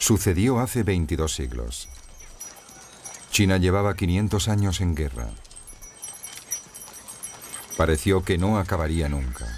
Sucedió hace 22 siglos. China llevaba 500 años en guerra. Pareció que no acabaría nunca.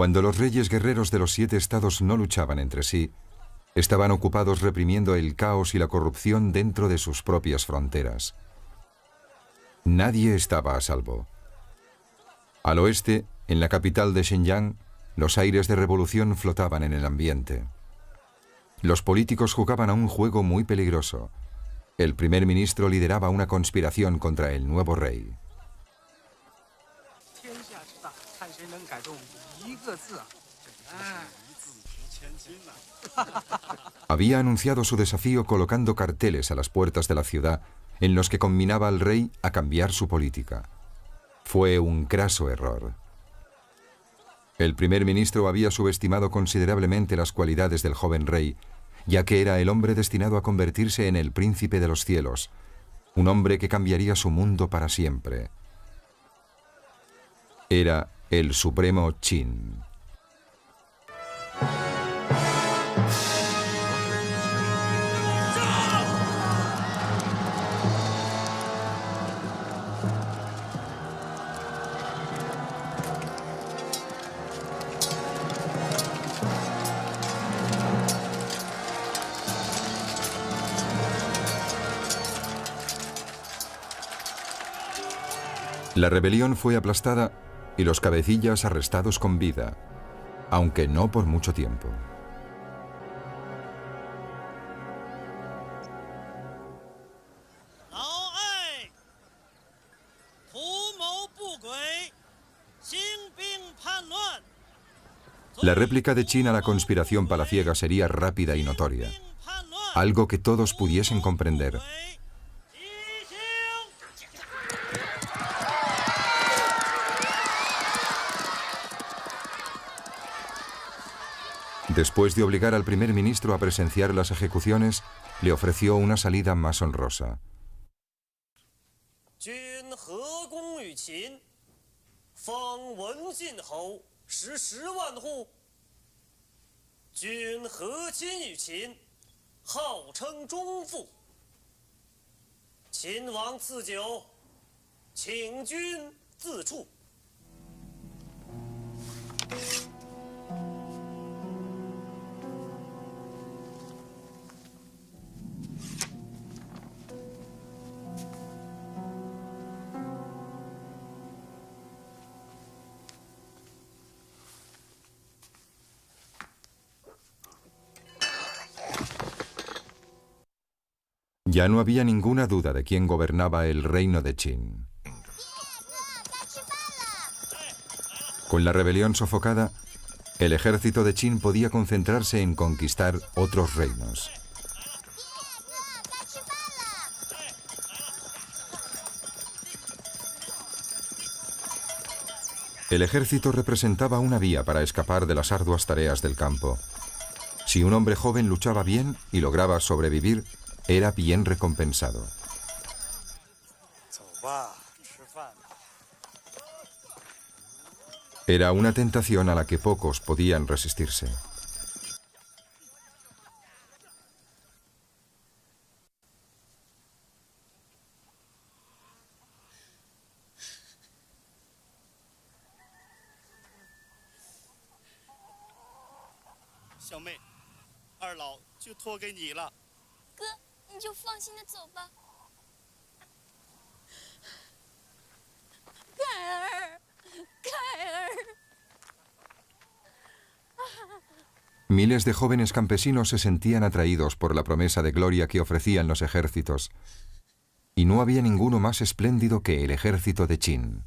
Cuando los reyes guerreros de los 7 estados no luchaban entre sí, estaban ocupados reprimiendo el caos y la corrupción dentro de sus propias fronteras. Nadie estaba a salvo. Al oeste, en la capital de Shenyang, los aires de revolución flotaban en el ambiente. Los políticos jugaban a un juego muy peligroso. El primer ministro lideraba una conspiración contra el nuevo rey. Había anunciado su desafío colocando carteles a las puertas de la ciudad en los que conminaba al rey a cambiar su política. Fue un craso error. El primer ministro había subestimado considerablemente las cualidades del joven rey, ya que era el hombre destinado a convertirse en el príncipe de los cielos, un hombre que cambiaría su mundo para siempre. Era el supremo Qin. La rebelión fue aplastada y los cabecillas arrestados con vida, aunque no por mucho tiempo. La réplica de Qin a la conspiración palaciega sería rápida y notoria, algo que todos pudiesen comprender. Después de obligar al primer ministro a presenciar las ejecuciones, le ofreció una salida más honrosa. Ya no había ninguna duda de quién gobernaba el reino de Qin. Con la rebelión sofocada, el ejército de Qin podía concentrarse en conquistar otros reinos. El ejército representaba una vía para escapar de las arduas tareas del campo. Si un hombre joven luchaba bien y lograba sobrevivir, era bien recompensado. Era una tentación a la que pocos podían resistirse. 小妹，二老就托给你了。哥，你就放心的走吧。凯儿，凯儿。Miles de jóvenes campesinos se sentían atraídos por la promesa de gloria que ofrecían los ejércitos, y no había ninguno más espléndido que el ejército de Qin.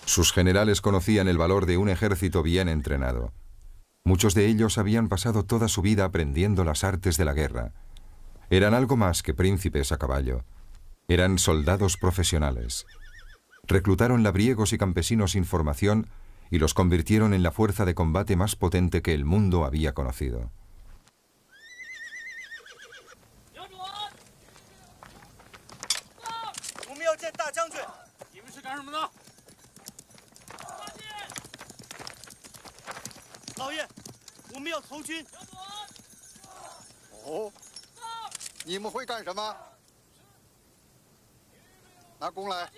Sus generales conocían el valor de un ejército bien entrenado. Muchos de ellos habían pasado toda su vida aprendiendo las artes de la guerra. Eran algo más que príncipes a caballo. Eran soldados profesionales. Reclutaron labriegos y campesinos sin formación y los convirtieron en la fuerza de combate más potente que el mundo había conocido. Oh, 你们会干什么？拿弓来。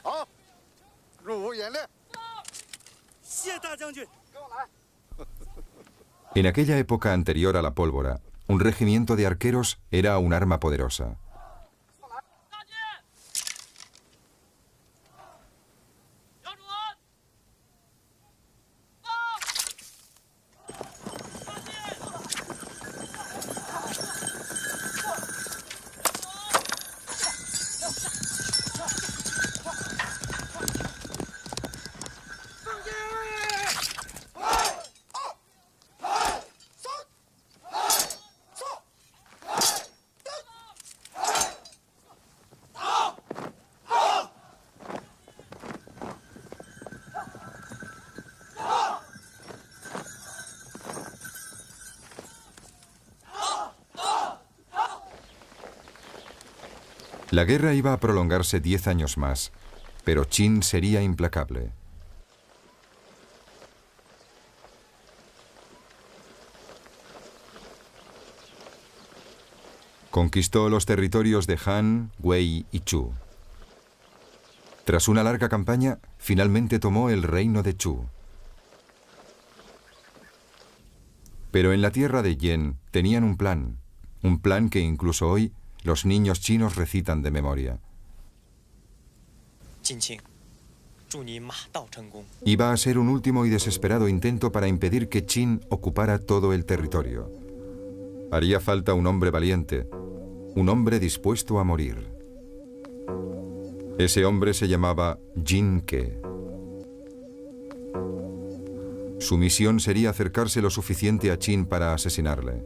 好，入伍演练。谢大将军。 En aquella época anterior a la pólvora, un regimiento de arqueros era un arma poderosa. La guerra iba a prolongarse 10 años más, pero Qin sería implacable. Conquistó los territorios de Han, Wei y Chu. Tras una larga campaña, finalmente tomó el reino de Chu. Pero en la tierra de Yen tenían un plan que incluso hoy los niños chinos recitan de memoria. Iba a ser un último y desesperado intento para impedir que Qin ocupara todo el territorio. Haría falta un hombre valiente, un hombre dispuesto a morir. Ese hombre se llamaba Jin Ke. Su misión sería acercarse lo suficiente a Qin para asesinarle.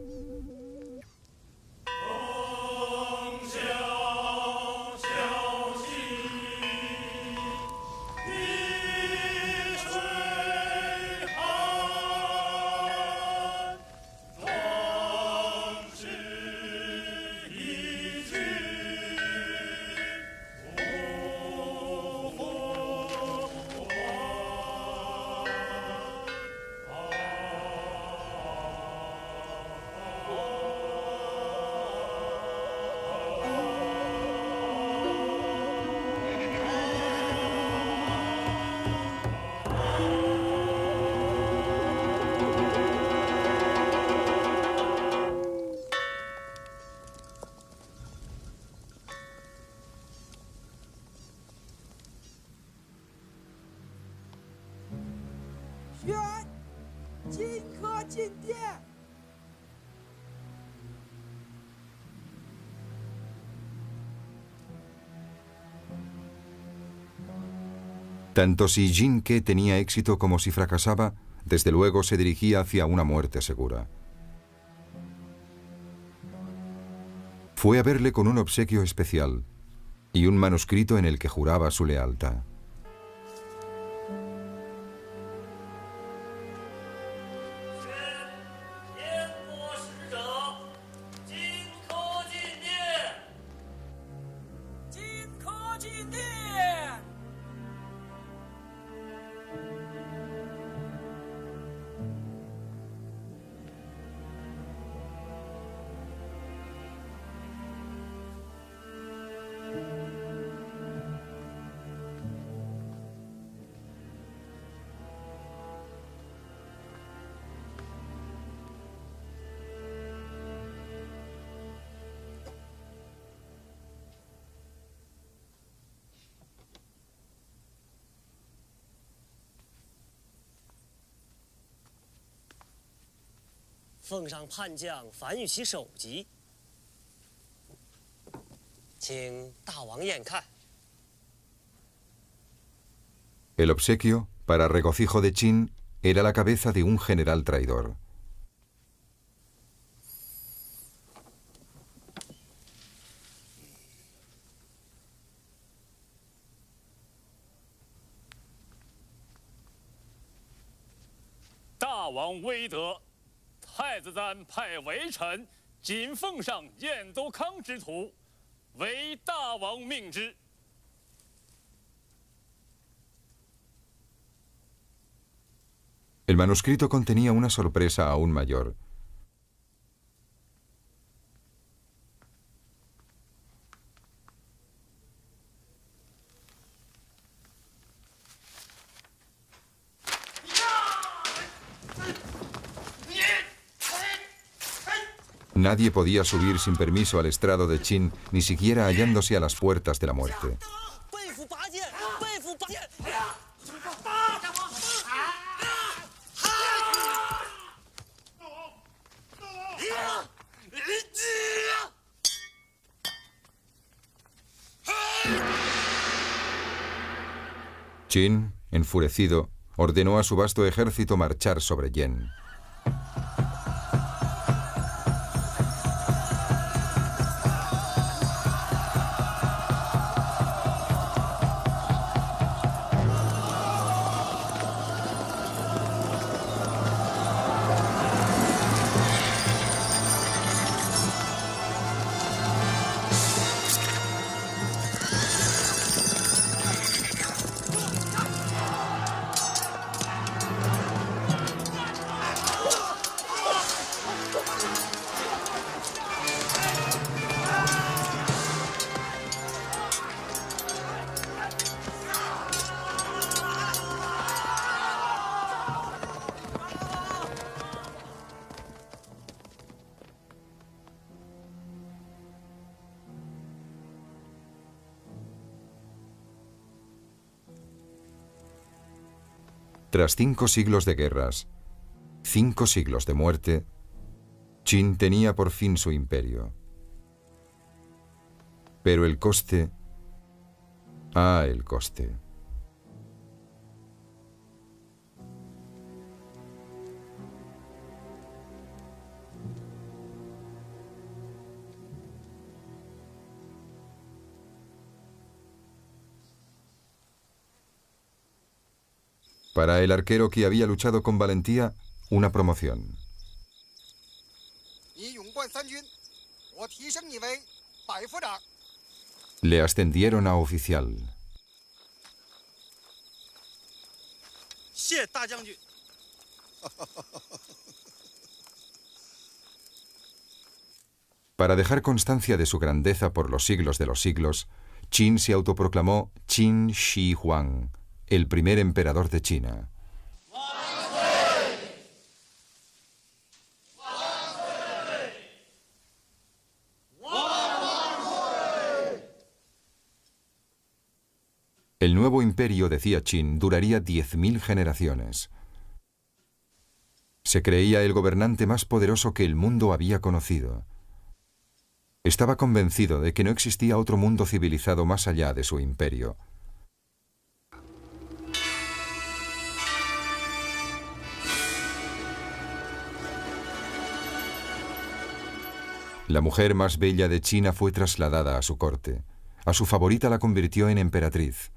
Tanto si Jin Ke tenía éxito como si fracasaba, desde luego se dirigía hacia una muerte segura. Fue a verle con un obsequio especial y un manuscrito en el que juraba su lealtad. El obsequio, para regocijo de Qin, era la cabeza de un general traidor. El manuscrito contenía una sorpresa aún mayor. Nadie podía subir sin permiso al estrado de Qin, ni siquiera hallándose a las puertas de la muerte. Qin, enfurecido, ordenó a su vasto ejército marchar sobre Yen. Tras 5 siglos de guerras, 5 siglos de muerte, Qin tenía por fin su imperio. Pero el coste... el coste. Para el arquero que había luchado con valentía, una promoción. Le ascendieron a oficial. Para dejar constancia de su grandeza por los siglos de los siglos, Qin se autoproclamó Qin Shi Huang, el primer emperador de China. El nuevo imperio, decía Qin, duraría 10.000 generaciones. Se creía el gobernante más poderoso que el mundo había conocido. Estaba convencido de que no existía otro mundo civilizado más allá de su imperio. La mujer más bella de China fue trasladada a su corte. A su favorita la convirtió en emperatriz.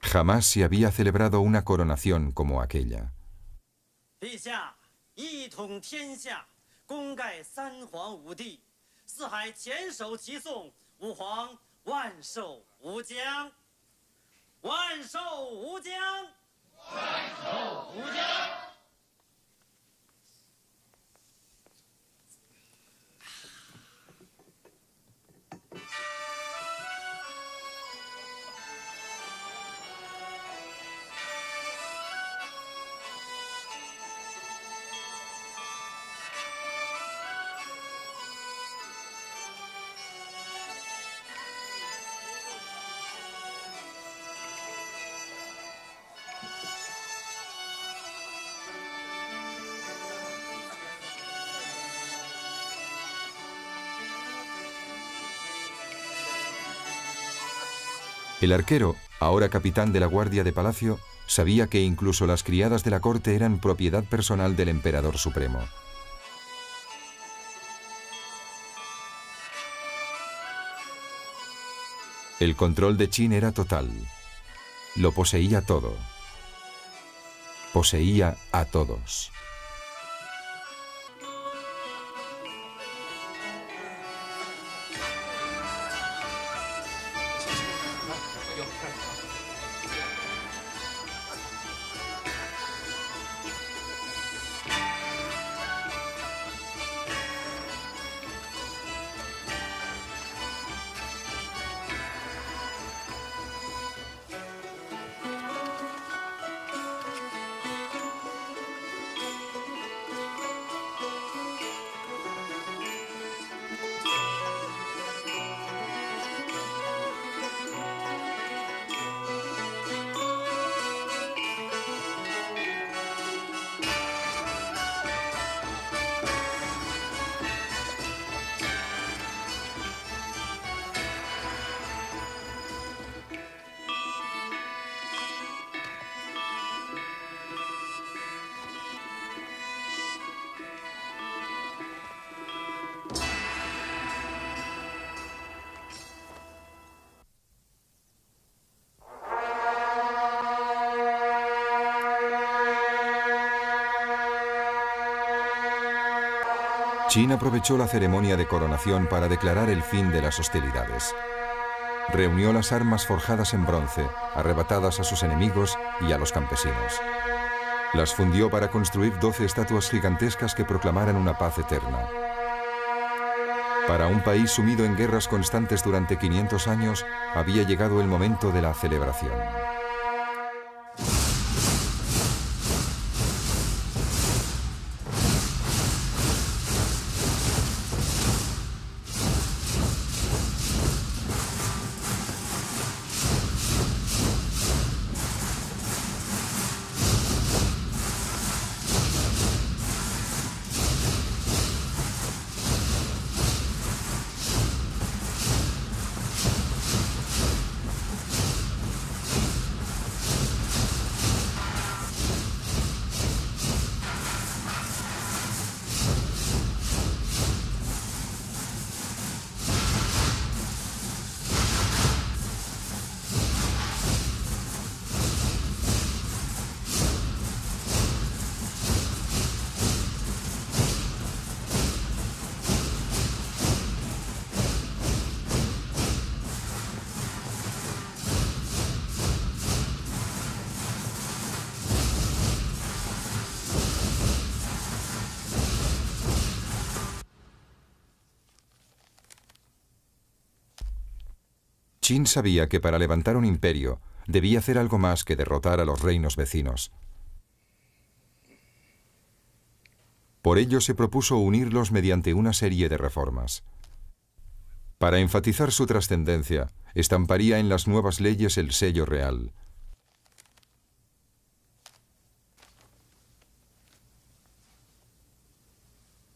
Jamás se había celebrado una coronación como aquella. El arquero, ahora capitán de la guardia de palacio, sabía que incluso las criadas de la corte eran propiedad personal del emperador supremo. El control de Qin era total. Lo poseía todo. Poseía a todos. Qin aprovechó la ceremonia de coronación para declarar el fin de las hostilidades. Reunió las armas forjadas en bronce, arrebatadas a sus enemigos y a los campesinos. Las fundió para construir 12 estatuas gigantescas que proclamaran una paz eterna. Para un país sumido en guerras constantes durante 500 años, había llegado el momento de la celebración. Qin sabía que para levantar un imperio debía hacer algo más que derrotar a los reinos vecinos. Por ello se propuso unirlos mediante una serie de reformas. Para enfatizar su trascendencia, estamparía en las nuevas leyes el sello real.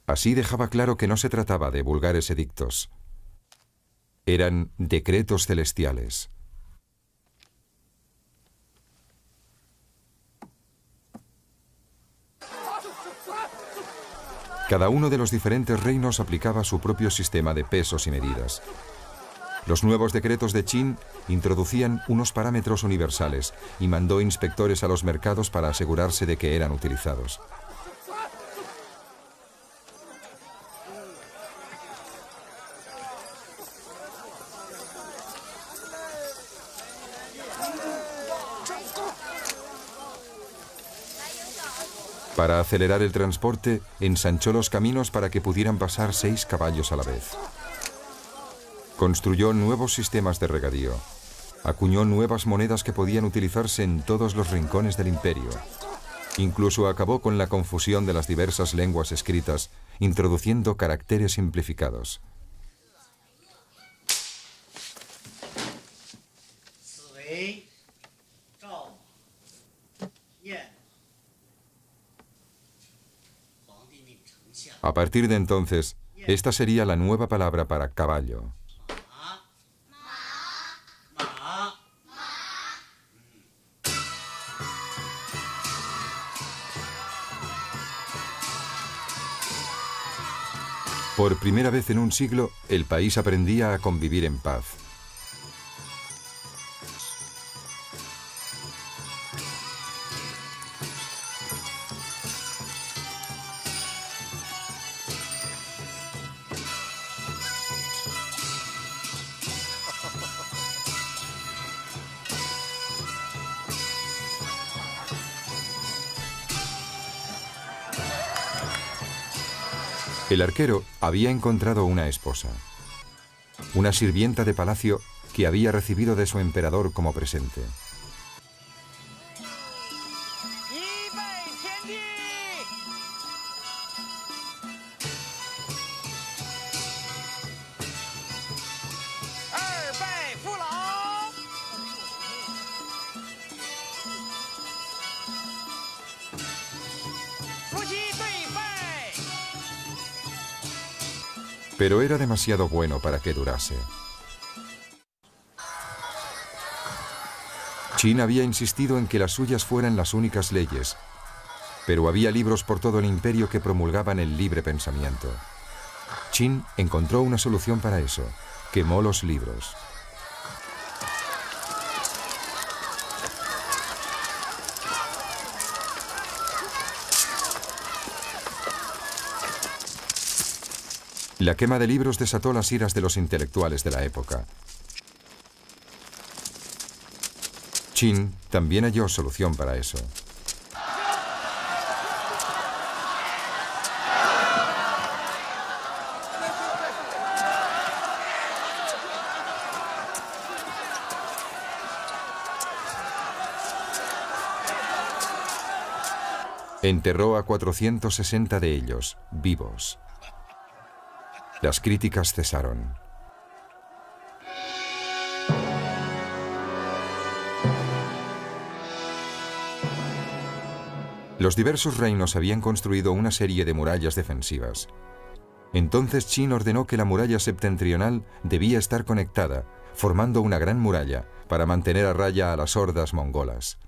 Así dejaba claro que no se trataba de vulgares edictos. Eran decretos celestiales. Cada uno de los diferentes reinos aplicaba su propio sistema de pesos y medidas. Los nuevos decretos de Qin introducían unos parámetros universales y mandó inspectores a los mercados para asegurarse de que eran utilizados. Para acelerar el transporte, ensanchó los caminos para que pudieran pasar 6 caballos a la vez. Construyó nuevos sistemas de regadío. Acuñó nuevas monedas que podían utilizarse en todos los rincones del imperio. Incluso acabó con la confusión de las diversas lenguas escritas, introduciendo caracteres simplificados. A partir de entonces, esta sería la nueva palabra para caballo. Por primera vez en un siglo, el país aprendía a convivir en paz. El arquero había encontrado una esposa, una sirvienta de palacio que había recibido de su emperador como presente. Pero era demasiado bueno para que durase. Qin había insistido en que las suyas fueran las únicas leyes, pero había libros por todo el imperio que promulgaban el libre pensamiento. Qin encontró una solución para eso: quemó los libros. La quema de libros desató las iras de los intelectuales de la época. Qin también halló solución para eso. Enterró a 460 de ellos, vivos. Las críticas cesaron. Los diversos reinos habían construido una serie de murallas defensivas. Entonces Qin ordenó que la muralla septentrional debía estar conectada, formando una gran muralla para mantener a raya a las hordas mongolas.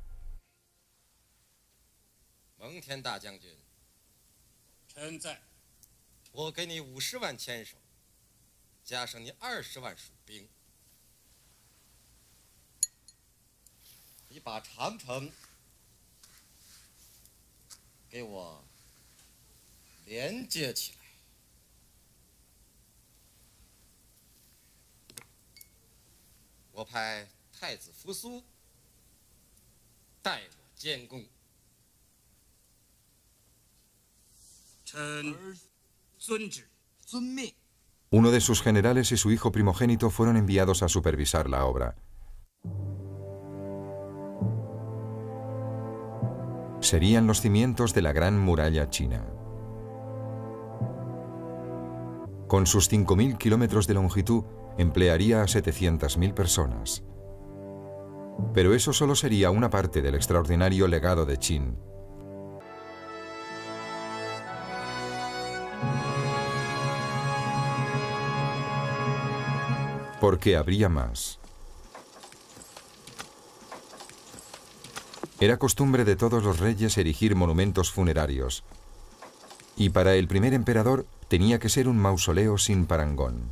Uno de sus generales y su hijo primogénito fueron enviados a supervisar la obra. Serían los cimientos de la Gran Muralla China. Con sus 5.000 kilómetros de longitud, emplearía a 700.000 personas. Pero eso solo sería una parte del extraordinario legado de Qin. Porque habría más. Era costumbre de todos los reyes erigir monumentos funerarios. Y para el primer emperador tenía que ser un mausoleo sin parangón.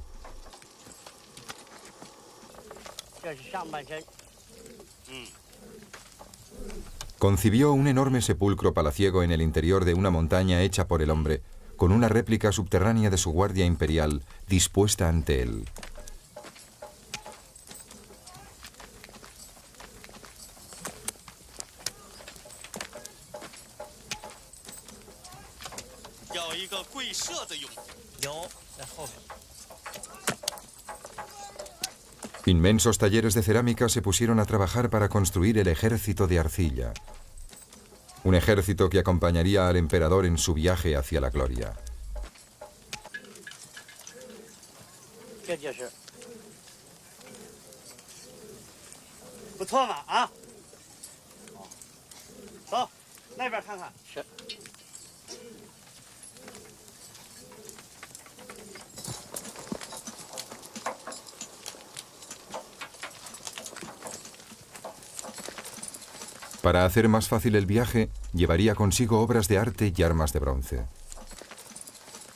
Concibió un enorme sepulcro palaciego en el interior de una montaña hecha por el hombre, con una réplica subterránea de su guardia imperial dispuesta ante él. Inmensos talleres de cerámica se pusieron a trabajar para construir el ejército de arcilla. Un ejército que acompañaría al emperador en su viaje hacia la gloria. Para hacer más fácil el viaje, llevaría consigo obras de arte y armas de bronce.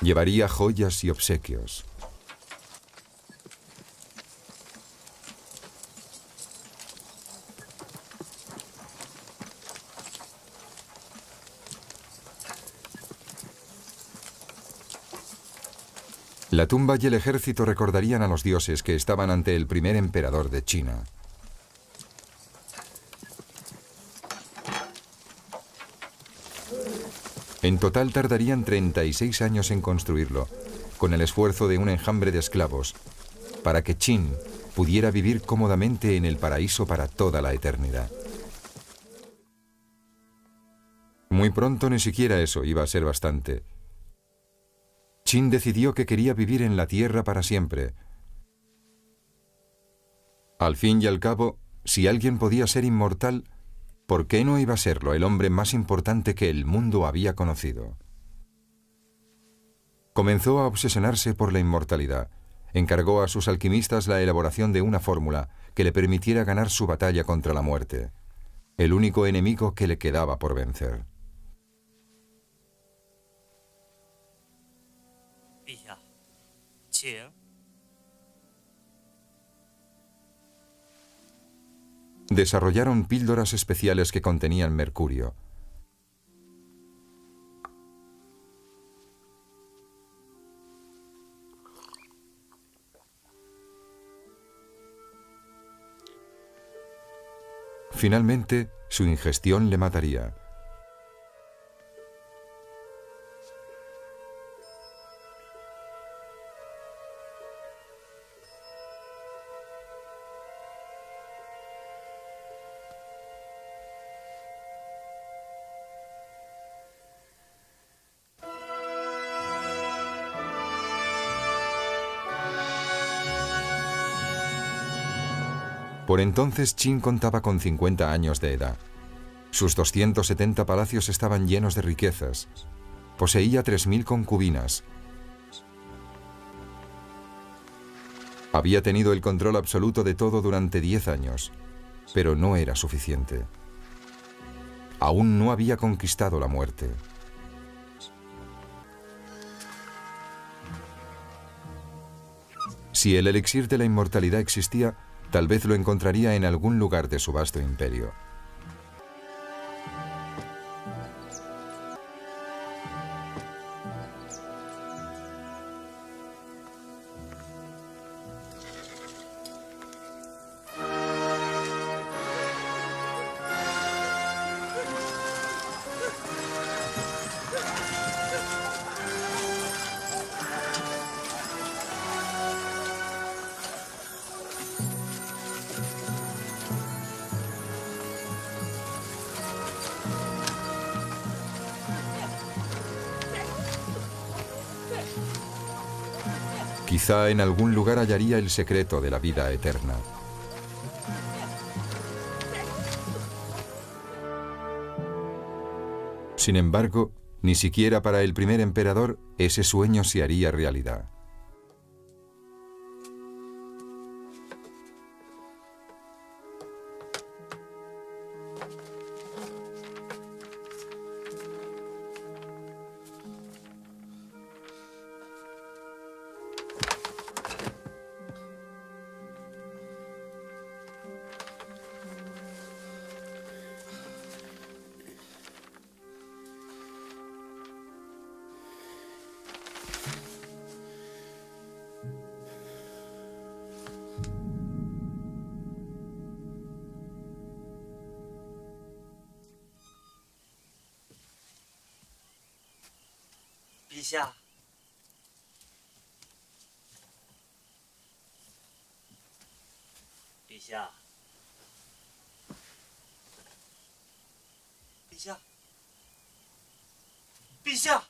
Llevaría joyas y obsequios. La tumba y el ejército recordarían a los dioses que estaban ante el primer emperador de China. En total tardarían 36 años en construirlo, con el esfuerzo de un enjambre de esclavos, para que Qin pudiera vivir cómodamente en el paraíso para toda la eternidad. Muy pronto ni siquiera eso iba a ser bastante. Qin decidió que quería vivir en la tierra para siempre. Al fin y al cabo, si alguien podía ser inmortal, ¿por qué no iba a serlo el hombre más importante que el mundo había conocido? Comenzó a obsesionarse por la inmortalidad. Encargó a sus alquimistas la elaboración de una fórmula que le permitiera ganar su batalla contra la muerte, el único enemigo que le quedaba por vencer. Desarrollaron píldoras especiales que contenían mercurio. Finalmente, su ingestión le mataría. Por entonces Qin contaba con 50 años de edad. Sus 270 palacios estaban llenos de riquezas. Poseía 3000 concubinas. Había tenido el control absoluto de todo durante 10 años, pero no era suficiente. Aún no había conquistado la muerte. Si el elixir de la inmortalidad existía, tal vez lo encontraría en algún lugar de su vasto imperio. Quizá en algún lugar hallaría el secreto de la vida eterna. Sin embargo, ni siquiera para el primer emperador ese sueño se haría realidad. 陛下，陛下，陛下，陛下。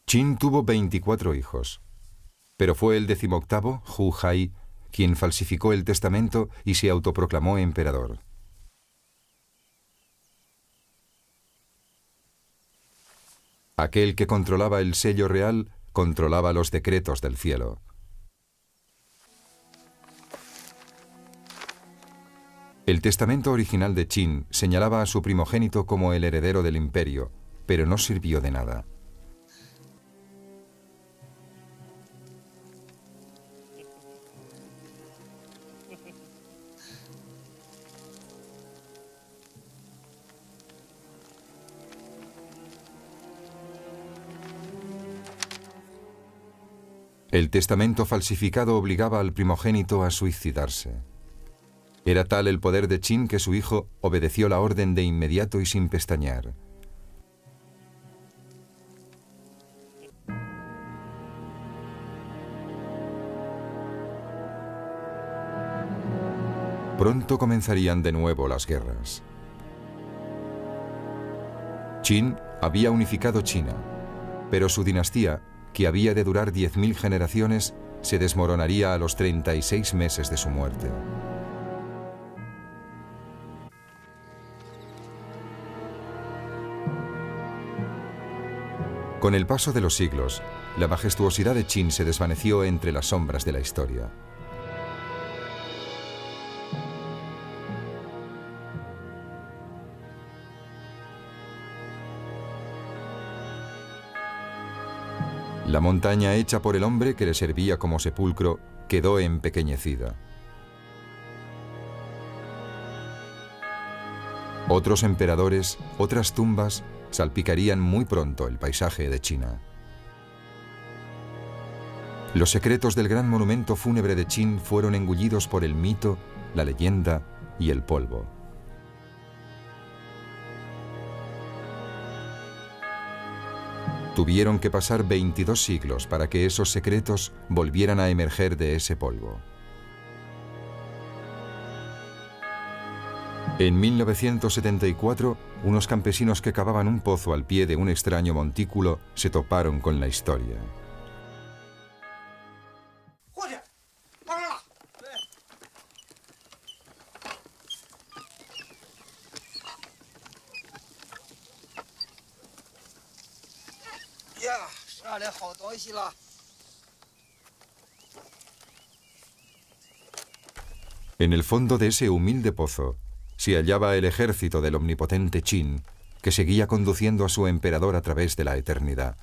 Qin tuvo 24 hijos, pero fue el 18º, Hu Hai, quien falsificó el testamento y se autoproclamó emperador. Aquel que controlaba el sello real controlaba los decretos del cielo. El testamento original de Qin señalaba a su primogénito como el heredero del imperio, pero no sirvió de nada. El testamento falsificado obligaba al primogénito a suicidarse. Era tal el poder de Qin que su hijo obedeció la orden de inmediato y sin pestañear. Pronto comenzarían de nuevo las guerras. Qin había unificado China, pero su dinastía, que había de durar 10.000 generaciones, se desmoronaría a los 36 meses de su muerte. Con el paso de los siglos, la majestuosidad de Qin se desvaneció entre las sombras de la historia. La montaña hecha por el hombre que le servía como sepulcro quedó empequeñecida. Otros emperadores, otras tumbas, salpicarían muy pronto el paisaje de China. Los secretos del gran monumento fúnebre de Qin fueron engullidos por el mito, la leyenda y el polvo. Tuvieron que pasar 22 siglos para que esos secretos volvieran a emerger de ese polvo. En 1974, unos campesinos que cavaban un pozo al pie de un extraño montículo se toparon con la historia. En el fondo de ese humilde pozo se hallaba el ejército del omnipotente Qin, que seguía conduciendo a su emperador a través de la eternidad.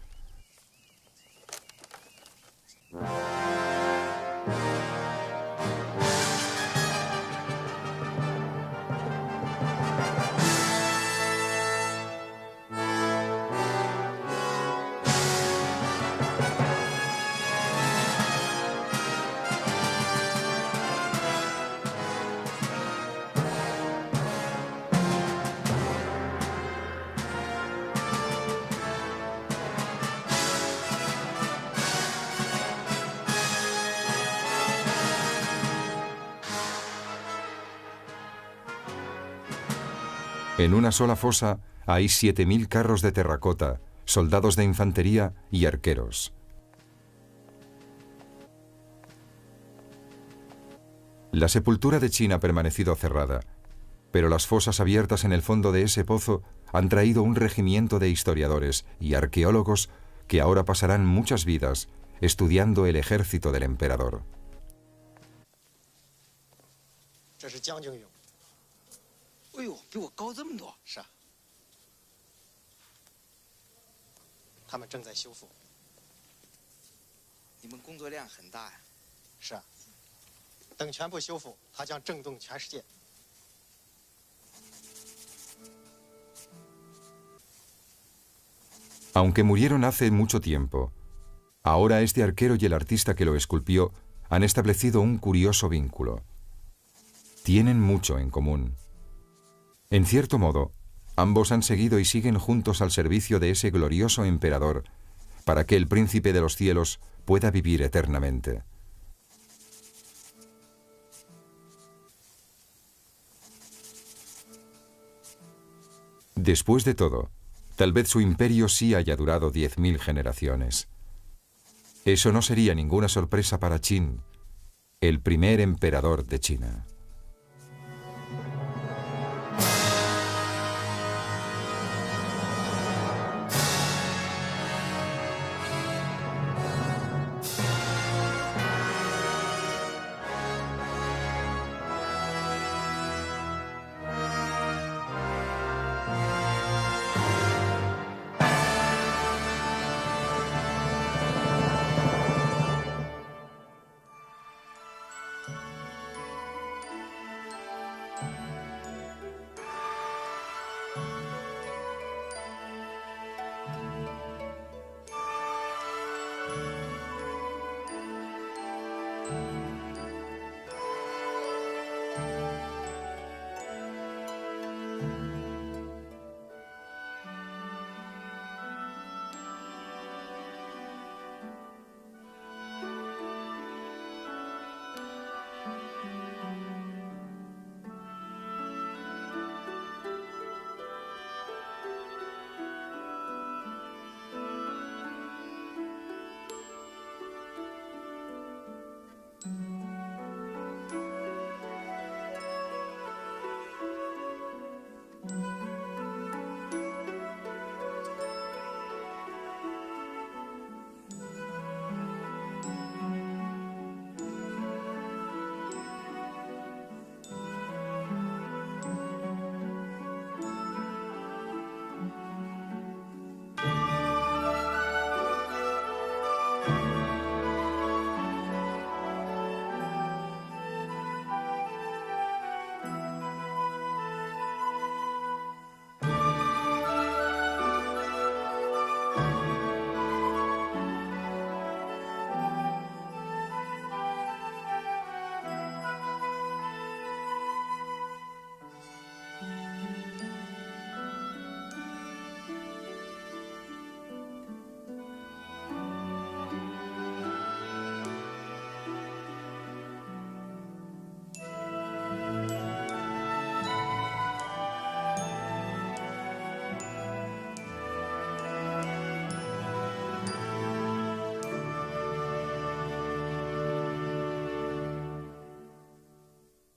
En una sola fosa hay 7.000 carros de terracota, soldados de infantería y arqueros. La sepultura de Qin ha permanecido cerrada, pero las fosas abiertas en el fondo de ese pozo han traído un regimiento de historiadores y arqueólogos que ahora pasarán muchas vidas estudiando el ejército del emperador. 你们工作量很大呀。是啊，等全部修复，它将震动全世界。 Aunque murieron hace mucho tiempo, ahora este arquero y el artista que lo esculpió han establecido un curioso vínculo. Tienen mucho en común. En cierto modo, ambos han seguido y siguen juntos al servicio de ese glorioso emperador para que el príncipe de los cielos pueda vivir eternamente. Después de todo, tal vez su imperio sí haya durado 10.000 generaciones. Eso no sería ninguna sorpresa para Qin, el primer emperador de China.